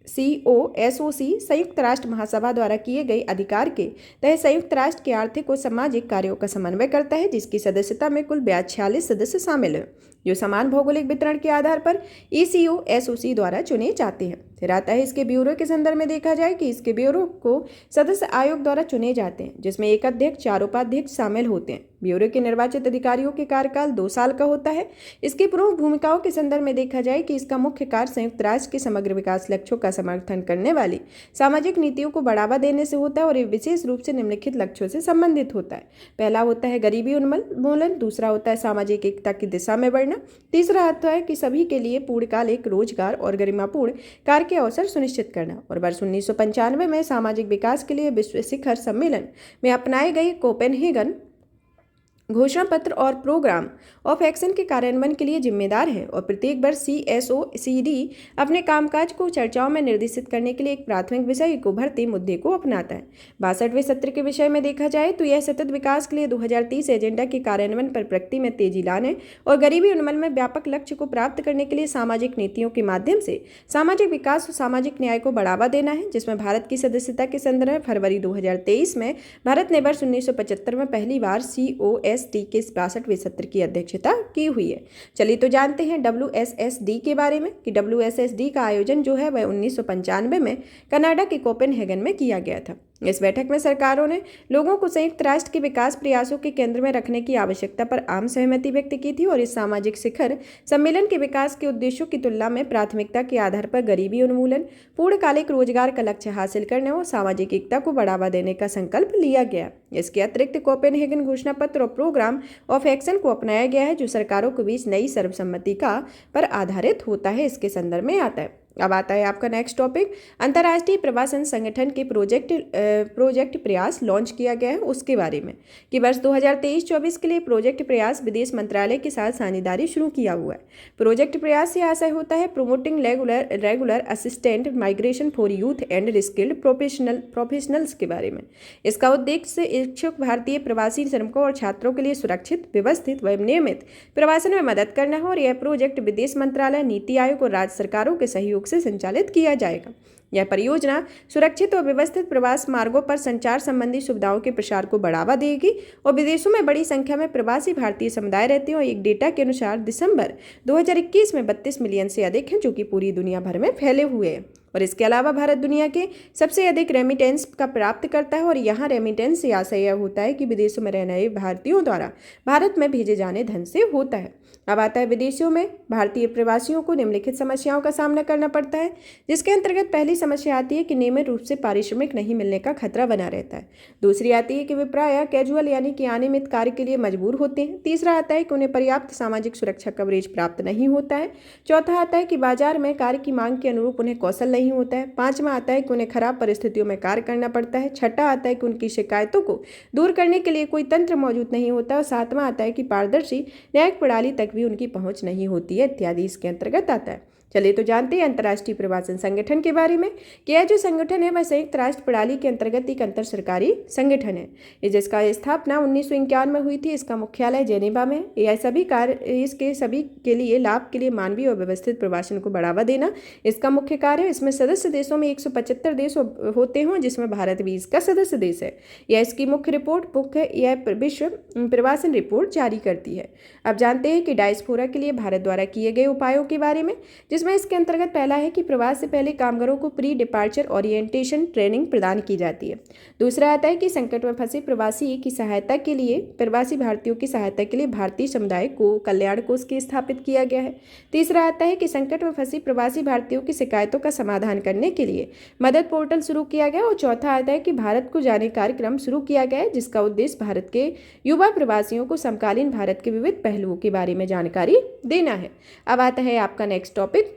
COSOC संयुक्त राष्ट्र महासभा द्वारा किए गए अधिकार के तहत संयुक्त राष्ट्र के आर्थिक और सामाजिक कार्यों का समन्वय करता है, जिसकी सदस्यता में कुल 46 सदस्य शामिल हैं, जो समान भौगोलिक वितरण के आधार पर ECOSOC द्वारा चुने जाते हैं। फिर आता है इसके ब्यूरो के संदर्भ में देखा जाए कि इसके ब्यूरो को सदस्य आयोग द्वारा चुने जाते हैं, जिसमें एक अध्यक्ष, 4 उपाध्यक्ष शामिल होते हैं। ब्यूरो के निर्वाचित अधिकारियों के कार्यकाल 2 साल का होता है। इसकी प्रमुख भूमिकाओं के संदर्भ में देखा जाए कि इसका मुख्य कार्य संयुक्त राष्ट्र के समग्र विकास लक्ष्यों का समर्थन करने वाली सामाजिक नीतियों को बढ़ावा देने से होता है और ये विशेष रूप से निम्नलिखित लक्ष्यों से संबंधित होता है। पहला होता है गरीबी उन्मूलन, दूसरा होता है सामाजिक एकता की दिशा में बढ़ना, तीसरा होता है कि सभी के लिए पूर्णकालिक रोजगार और गरिमापूर्ण कार्य के अवसर सुनिश्चित करना। और वर्ष 1995 में सामाजिक विकास के लिए विश्व शिखर सम्मेलन में अपनाए गए कोपेनहेगन घोषणा पत्र और प्रोग्राम ऑफ एक्शन के कार्यान्वयन के लिए जिम्मेदार है। और प्रत्येक वर्ष CSOCD अपने कामकाज को चर्चाओं में निर्देशित करने के लिए एक प्राथमिक विषय को उभरते मुद्दे को अपनाता है। 62वें सत्र के विषय में देखा जाए तो यह सतत विकास के लिए 2030 एजेंडा के कार्यान्वयन पर प्रगति में तेजी लाने और गरीबी उन्मूलन में व्यापक लक्ष्य को प्राप्त करने के लिए सामाजिक नीतियों के माध्यम से सामाजिक विकास और सामाजिक न्याय को बढ़ावा देना है, जिसमें भारत की सदस्यता के संदर्भ में फरवरी 2023 में भारत ने वर्ष 1975 में पहली बार COSD के 62वें सत्र की अध्यक्षता की हुई है। चलिए तो जानते हैं WSSD के बारे में कि WSSD का आयोजन जो है वह 1995 में कनाडा के कोपेनहेगन में किया गया था। इस बैठक में सरकारों ने लोगों को संयुक्त राष्ट्र के विकास प्रयासों के केंद्र में रखने की आवश्यकता पर आम सहमति व्यक्त की थी और इस सामाजिक शिखर सम्मेलन के विकास के उद्देश्यों की तुलना में प्राथमिकता के आधार पर गरीबी उन्मूलन, पूर्णकालिक रोजगार का लक्ष्य हासिल करने और सामाजिक एकता को बढ़ावा देने का संकल्प लिया गया। इसके अतिरिक्त कोपेनहेगन घोषणा पत्र और प्रोग्राम ऑफ एक्शन को अपनाया गया है, जो सरकारों के बीच नई सर्वसम्मति का पर आधारित होता है। इसके संदर्भ में आता है। अब आता है आपका नेक्स्ट टॉपिक, अंतर्राष्ट्रीय प्रवासन संगठन के प्रोजेक्ट प्रयास लॉन्च किया गया है उसके बारे में कि वर्ष 2023-24 के लिए प्रोजेक्ट प्रयास विदेश मंत्रालय के साथ साझेदारी शुरू किया हुआ है। प्रोजेक्ट प्रयास से आशय होता है promoting regular assistant migration for youth and skilled professionals के बारे में। इसका उद्देश्य इच्छुक भारतीय प्रवासी श्रमिकों और छात्रों के लिए सुरक्षित, व्यवस्थित व नियमित प्रवासन में मदद करना है और यह प्रोजेक्ट विदेश मंत्रालय, नीति आयोग और राज्य सरकारों के सहयोग से संचालित किया जाएगा। यह परियोजना सुरक्षित और व्यवस्थित प्रवास मार्गों पर संचार संबंधी सुविधाओं के प्रसार को बढ़ावा देगी और विदेशों में बड़ी संख्या में प्रवासी भारतीय समुदाय रहते हैं और एक डेटा के अनुसार दिसंबर 2021 में 32 मिलियन से अधिक हैं, जो कि पूरी दुनिया भर में फैले हुए हैं। और इसके अलावा भारत दुनिया के सबसे अधिक रेमिटेंस का प्राप्त करता है और यहाँ रेमिटेंस से आशय यह होता है कि विदेशों में रहने वाले भारतीयों द्वारा भारत में भेजे जाने धन से होता है। अब आता है विदेशों में भारतीय प्रवासियों को निम्नलिखित समस्याओं का सामना करना पड़ता है, जिसके अंतर्गत पहली समस्या आती है कि नियमित रूप से पारिश्रमिक नहीं मिलने का खतरा बना रहता है। दूसरी आती है कि वे प्रायः कैजुअल यानी कि अनियमित कार्य के लिए मजबूर होते हैं। तीसरा आता है कि उन्हें पर्याप्त सामाजिक सुरक्षा कवरेज प्राप्त नहीं होता है। चौथा आता है कि बाजार में कार्य की मांग के अनुरूप उन्हें कौशल नहीं होता है। पांचवा आता है कि उन्हें खराब परिस्थितियों में कार्य करना पड़ता है। छठा आता है कि उनकी शिकायतों को दूर करने के लिए कोई तंत्र मौजूद नहीं होता और सातवां आता है कि पारदर्शी न्यायिक प्रणाली तक भी उनकी पहुंच नहीं होती है इत्यादि इसके अंतर्गत आता है। चलिए तो जानते हैं अंतर्राष्ट्रीय प्रवासन संगठन के बारे में कि यह जो संगठन है वह संयुक्त राष्ट्र प्रणाली के अंतर्गत एक अंतर सरकारी संगठन है, जिसका स्थापना 1951 में हुई थी। इसका मुख्यालय जेनेवा में। यह सभी कार्य इसके सभी के लिए लाभ के लिए मानवीय और व्यवस्थित प्रवासन को बढ़ावा देना इसका मुख्य कार्य है। इसमें सदस्य देशों में 175 देश होते हैं, जिसमें भारत भी इसका सदस्य देश है। यह इसकी मुख्य रिपोर्ट यह विश्व प्रवासन रिपोर्ट जारी करती है। अब जानते हैं कि डायस्पोरा के लिए भारत द्वारा किए गए उपायों के बारे में, जिसमें इसके अंतर्गत पहला है कि प्रवास से पहले कामगारों को प्री डिपार्चर ओरिएंटेशन ट्रेनिंग प्रदान की जाती है। दूसरा आता है कि संकट में फंसे प्रवासी की सहायता के लिए प्रवासी भारतीयों की सहायता के लिए भारतीय समुदाय को कल्याण कोष की स्थापित किया गया है। तीसरा आता है कि संकट में फंसी प्रवासी भारतीयों की शिकायतों का समाधान करने के लिए मदद पोर्टल शुरू किया गया। और चौथा आता है कि भारत को जाने कार्यक्रम शुरू किया गया है, जिसका उद्देश्य भारत के युवा प्रवासियों को समकालीन भारत के विविध पहलुओं के बारे में जानकारी देना है। अब आता है आपका नेक्स्ट टॉपिक।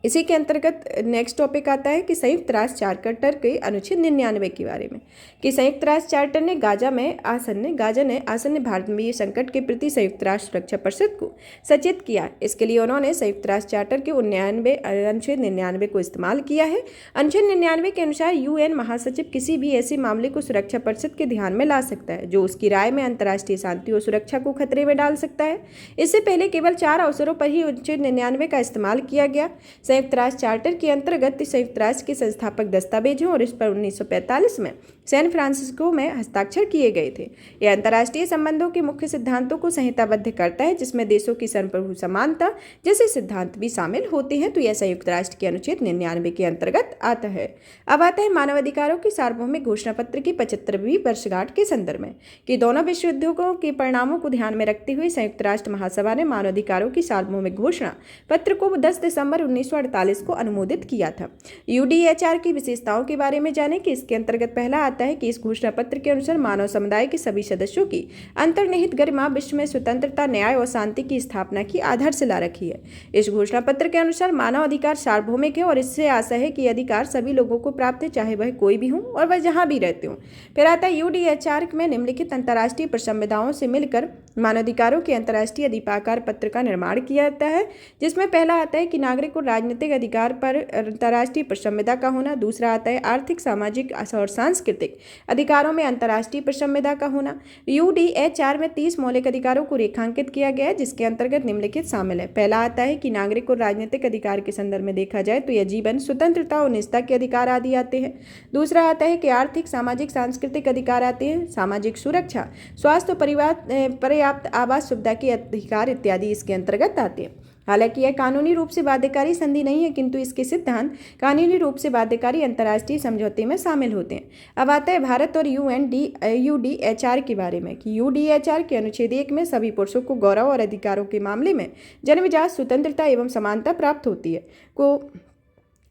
इसी के अंतर्गत नेक्स्ट टॉपिक आता है कि संयुक्त राष्ट्र चार्टर के अनुच्छेद 99 के बारे में कि संयुक्त राष्ट्र चार्टर ने गाजा में आसन्न भारतीय संकट के प्रति संयुक्त राष्ट्र सुरक्षा परिषद को सचेत किया। इसके लिए उन्होंने संयुक्त राष्ट्र चार्टर के अनुच्छेद 99 को इस्तेमाल किया है। अनुच्छेद 99 के अनुसार UN महासचिव किसी भी ऐसे मामले को सुरक्षा परिषद के ध्यान में ला सकता है जो उसकी राय में अंतर्राष्ट्रीय शांति और सुरक्षा को खतरे में डाल सकता है। इससे पहले केवल 4 अवसरों पर ही अनुच्छेद 99 का इस्तेमाल किया गया। संयुक्त राष्ट्र चार्टर के अंतर्गत संयुक्त राष्ट्र के संस्थापक दस्तावेज हैं और इस पर 1945 में सैन फ्रांसिस्को में हस्ताक्षर किए गए थे। यह अंतर्राष्ट्रीय संबंधों के मुख्य सिद्धांतों को संहिताबद्ध करता है, जिसमें देशों की संप्रभु समानता जैसे सिद्धांत भी शामिल होते हैं। तो यह संयुक्त राष्ट्र के अनुच्छेद 99 के अंतर्गत आता है। अब आता है मानवाधिकारों की सार्वभौमिक घोषणा पत्र की 75वीं वर्षगांठ के संदर्भ में कि दोनों विश्व युद्धों के परिणामों को ध्यान में रखते हुए संयुक्त राष्ट्र महासभा ने मानवाधिकारों की सार्वभौमिक घोषणा पत्र को 10 दिसंबर 1948 को अनुमोदित किया था। यूडीएचआर की विशेषताओं के बारे में जानें कि इसके अंतर्गत पहला आता है कि इस घोषणा पत्र के अनुसार मानव समुदाय के सभी सदस्यों की अंतर्निहित गरिमा विश्व में स्वतंत्रता, न्याय और शांति की स्थापना की आधारशिला रखी है। इस घोषणा पत्र के अनुसार मानव अधिकार सार्वभौमिक है और इससे आशा है कि अधिकार सभी लोगों को प्राप्त है, चाहे वह कोई भी हो और वह जहां भी रहते हों। फिर आता है यूडीएचआर में निम्नलिखित अंतर्राष्ट्रीय संविधाओं से मिलकर मानवाधिकारों के अंतर्राष्ट्रीय अधिकार पत्र का निर्माण किया जाता है, जिसमें पहला आता है कि नागरिक और राजनीतिक अधिकार पर अंतर्राष्ट्रीय संविदा का होना। दूसरा आता है आर्थिक, सामाजिक और सांस्कृतिक अधिकारों में अंतर्राष्ट्रीय संविदा का होना। यूडीएचआर में 30 मौलिक अधिकारों को रेखांकित किया गया है, जिसके अंतर्गत निम्नलिखित शामिल है। पहला आता है कि नागरिक और राजनीतिक अधिकार के संदर्भ में देखा जाए तो यह जीवन, स्वतंत्रता और निजता के अधिकार आदि आते हैं। दूसरा आता है कि आर्थिक, सामाजिक, सांस्कृतिक अधिकार आते हैं। सामाजिक सुरक्षा, स्वास्थ्य, परिवार, पर्याप्त आवास सुविधा के अधिकार इत्यादि इसके अंतर्गत आते हैं। हालांकि यह कानूनी रूप से बाध्यकारी संधि नहीं है, किंतु इसके सिद्धांत कानूनी रूप से बाध्यकारी अंतर्राष्ट्रीय समझौते में शामिल होते हैं। अब आता है भारत और यूडीएचआर के बारे में कि यूडीएचआर के अनुच्छेद 1 में सभी पुरुषों को गौरव और अधिकारों के मामले में जन्मजात स्वतंत्रता एवं समानता प्राप्त होती है।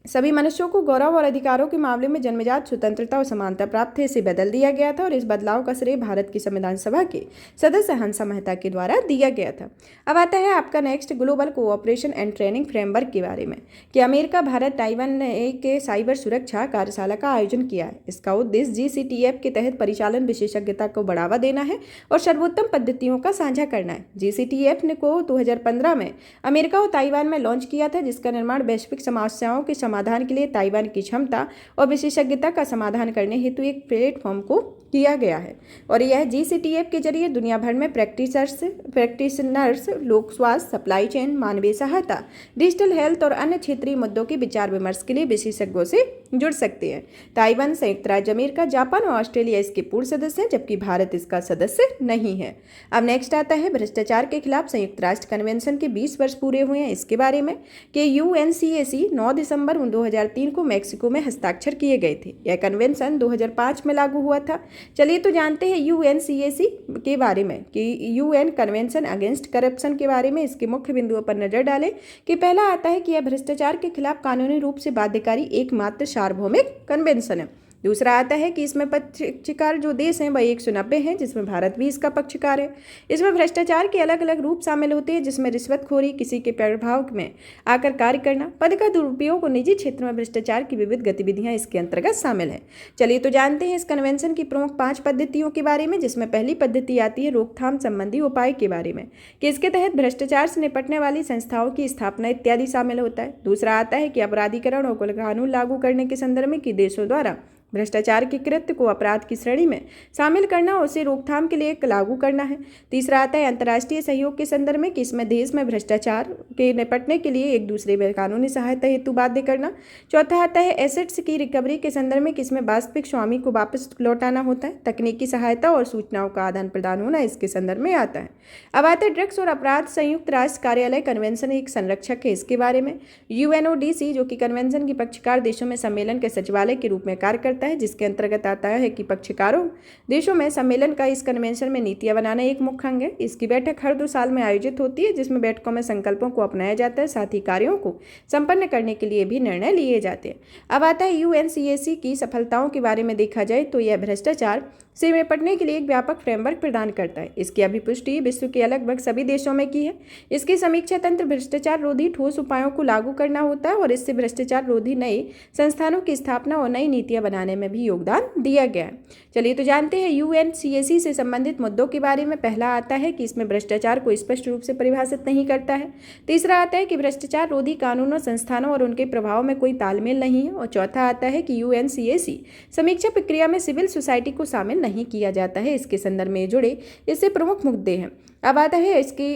सभी मनुष्यों को गौरव और अधिकारों के मामले में जन्मजात स्वतंत्रता और समानता प्राप्त है। इसे बदल दिया गया था और इस बदलाव का श्रेय भारत की संविधान सभा के सदस्य हंसा मेहता के द्वारा दिया गया था। अब आता है आपका next global cooperation and training framework के बारे में कि अमेरिका, भारत, ताइवान ने एक साइबर सुरक्षा कार्यशाला का आयोजन किया है। इसका उद्देश्य जीसीटीएफ के तहत परिचालन विशेषज्ञता को बढ़ावा देना है और सर्वोत्तम पद्धतियों का साझा करना है। जीसीटीएफ ने को 2015 में अमेरिका और ताइवान में लॉन्च किया था, जिसका निर्माण वैश्विक समस्याओं के समाधान के लिए ताइवान की क्षमता और विशेषज्ञता का समाधान करने हेतु एक प्लेटफॉर्म को किया गया है। और यह जीसीटीएफ के जरिए दुनिया भर में प्रैक्टिशनर्स, लोक स्वास्थ्य, सप्लाई चेन, मानवीय सहायता, डिजिटल हेल्थ और अन्य क्षेत्रीय मुद्दों के विचार विमर्श के लिए विशेषज्ञों से जुड़ सकते हैं। ताइवान, संयुक्त राज्य अमेरिका, जापान और ऑस्ट्रेलिया इसके पूर्व सदस्य हैं, जबकि भारत इसका सदस्य नहीं है। अब नेक्स्ट आता है भ्रष्टाचार के खिलाफ संयुक्त राष्ट्र कन्वेंशन के 20 वर्ष पूरे हुए हैं। इसके बारे में कि यूएनसीएसी 9 दिसंबर 2003 को मैक्सिको में हस्ताक्षर किए गए थे। यह कन्वेंशन 2005 में लागू हुआ था। चलिए तो जानते हैं यूएनसीएसी के बारे में कि यूएन कन्वेंशन अगेंस्ट करप्शन के बारे में इसके मुख्य बिंदुओं पर नजर डालें कि पहला आता है कि यह भ्रष्टाचार के खिलाफ कानूनी रूप से बाध्यकारी एकमात्र सार्वभौमिक कन्वेंशन है। दूसरा आता है कि इसमें पक्षकार जो देश हैं वह 190 हैं, जिसमें भारत भी इसका पक्षकार है। इसमें भ्रष्टाचार के अलग अलग रूप शामिल होते हैं, जिसमें रिश्वतखोरी, किसी के प्रभाव में आकर कार्य करना, पद का दुरुपयोग और निजी क्षेत्र में भ्रष्टाचार की विविध गतिविधियां इसके अंतर्गत शामिल हैं। चलिए तो जानते हैं इस कन्वेंशन की प्रमुख 5 पद्धतियों के बारे में, जिसमें पहली पद्धति आती है रोकथाम संबंधी उपाय के बारे में कि इसके तहत भ्रष्टाचार से निपटने वाली संस्थाओं की स्थापना इत्यादि शामिल होता है। दूसरा आता है कि अपराधीकरण और कानून लागू करने के संदर्भ में कि देशों द्वारा भ्रष्टाचार के कृत्य को अपराध की श्रेणी में शामिल करना और उसे रोकथाम के लिए लागू करना है। तीसरा आता है अंतर्राष्ट्रीय सहयोग के संदर्भ में कि इसमें देश में भ्रष्टाचार के निपटने के लिए एक दूसरे में कानूनी सहायता हेतु बाध्य करना। चौथा आता है एसेट्स की रिकवरी के संदर्भ में कि इसमें वास्तविक स्वामी को वापस लौटाना होता है। तकनीकी सहायता और सूचनाओं का आदान प्रदान होना इसके संदर्भ में आता है। अब आता है ड्रग्स और अपराध संयुक्त राष्ट्र कार्यालय कन्वेंशन एक संरक्षक है। इसके बारे में यूएनओडीसी जो कि कन्वेंशन की पक्षकार देशों में सम्मेलन के सचिवालय के रूप में कार्य करता है, जिसके अंतर्गत आता है कि पक्षकारों देशों में सम्मेलन का इस कन्वेंशन में नीतियां बनाना एक मुख्य अंग है। इसकी बैठक हर 2 साल में आयोजित होती है, जिसमें बैठकों में संकल्पों को अपनाया जाता है, साथ ही कार्यों को संपन्न करने के लिए भी निर्णय लिए जाते हैं। अब आता है यूएनसीएसी की सफलताओं के बारे में देखा जाए तो यह भ्रष्टाचार से निपटने के लिए एक व्यापक फ्रेमवर्क प्रदान करता है। इसकी अभिपुष्टि विश्व के लगभग सभी देशों में की है। इसकी समीक्षा तंत्र भ्रष्टाचार रोधी ठोस उपायों को लागू करना होता है और इससे भ्रष्टाचार रोधी नए संस्थानों की स्थापना और नई नीतियां बनाने में भी योगदान दिया गया है। चलिए तो जानते हैं यूएनसीएसी से संबंधित मुद्दों के बारे में। पहला आता है कि इसमें भ्रष्टाचार को स्पष्ट रूप से परिभाषित नहीं करता है। तीसरा आता है कि भ्रष्टाचार रोधी कानूनों, संस्थानों और उनके प्रभाव में कोई तालमेल नहीं है। और चौथा आता है कि यूएनसीएसी समीक्षा प्रक्रिया में सिविल सोसाइटी को शामिल नहीं किया जाता है। इसके संदर्भ में जुड़े इससे प्रमुख मुद्दे हैं। अब आता है इसकी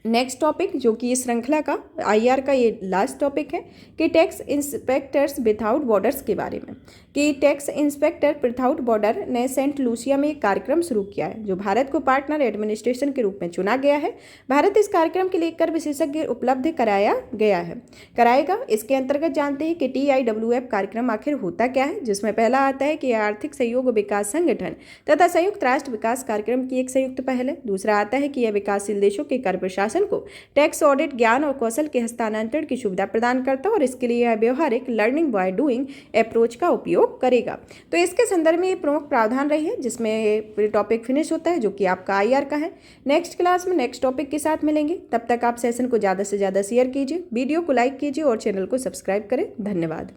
नेक्स्ट टॉपिक जो कि इस श्रृंखला का आईआर का ये लास्ट टॉपिक है कि टैक्स इंस्पेक्टर्स विदाउट बॉर्डर्स के बारे में, कि टैक्स इंस्पेक्टर विदाउट बॉर्डर ने सेंट लूसिया में एक कार्यक्रम शुरू किया है जो भारत को पार्टनर एडमिनिस्ट्रेशन के रूप में चुना गया है। भारत इस कार्यक्रम के लिए कर विशेषज्ञ उपलब्ध कराएगा। इसके अंतर्गत जानते हैं कि TIWF कार्यक्रम आखिर होता क्या है, जिसमें पहला आता है कि आर्थिक सहयोग विकास संगठन तथा संयुक्त राष्ट्र विकास कार्यक्रम की एक संयुक्त पहल है। दूसरा आता है कि यह विकासशील देशों के कर प्रशासन को टैक्स ऑडिट, ज्ञान और कौशल के हस्तांतरण की सुविधा प्रदान करता है और इसके लिए यह व्यवहारिक लर्निंग बाय डूइंग अप्रोच का उपयोग करेगा। तो इसके संदर्भ में ये प्रमुख प्रावधान रही है जिसमें टॉपिक फिनिश होता है जो कि आपका IR का है। नेक्स्ट क्लास में नेक्स्ट टॉपिक के साथ मिलेंगे। तब तक आप सेशन को ज़्यादा से ज़्यादा शेयर कीजिए, वीडियो को लाइक कीजिए और चैनल को सब्सक्राइब करें। धन्यवाद।